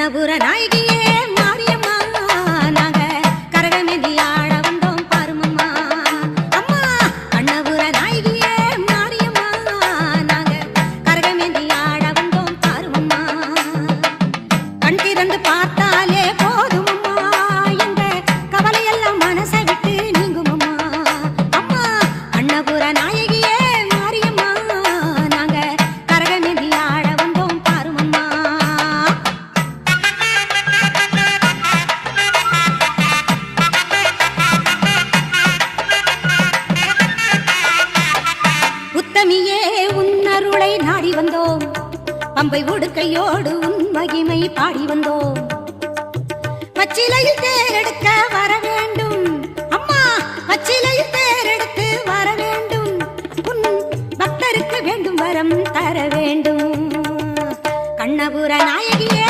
கண்ணபுர நாயகியே மாரியம்மா நாங்க கரகமேந்தி ஆட வந்தோம் பாருமம்மா அம்மா கண்ணபுர நாயகியே மாரியம்மா நாங்க கரகமேந்தி ஆட வந்தோம் பாருமம்மா கண் திறந்து பார்த்தாலே போதுமம்மா எங்க கவலையெல்லாம் மனசை விட்டு நீங்குமம்மா அம்மா கண்ணபுர நாயகியே மாரியம்மா நாங்க கரகமேந்தி ஆட வந்தோம் பாருமம்மா உத்தமியே உன்னருளை நாடி வந்தோம் பம்பை உடுக்கையோடு உன் மகிமை பாடி வந்தோம் பச்சிலையில் தேரெடுக்க வர வேண்டும் அம்மா பச்சிலையில் தேரெடுத்து வர வேண்டும் உன் பக்தருக்கு வேண்டும் வரம் தர வேண்டும் கண்ணபுர நாயகியே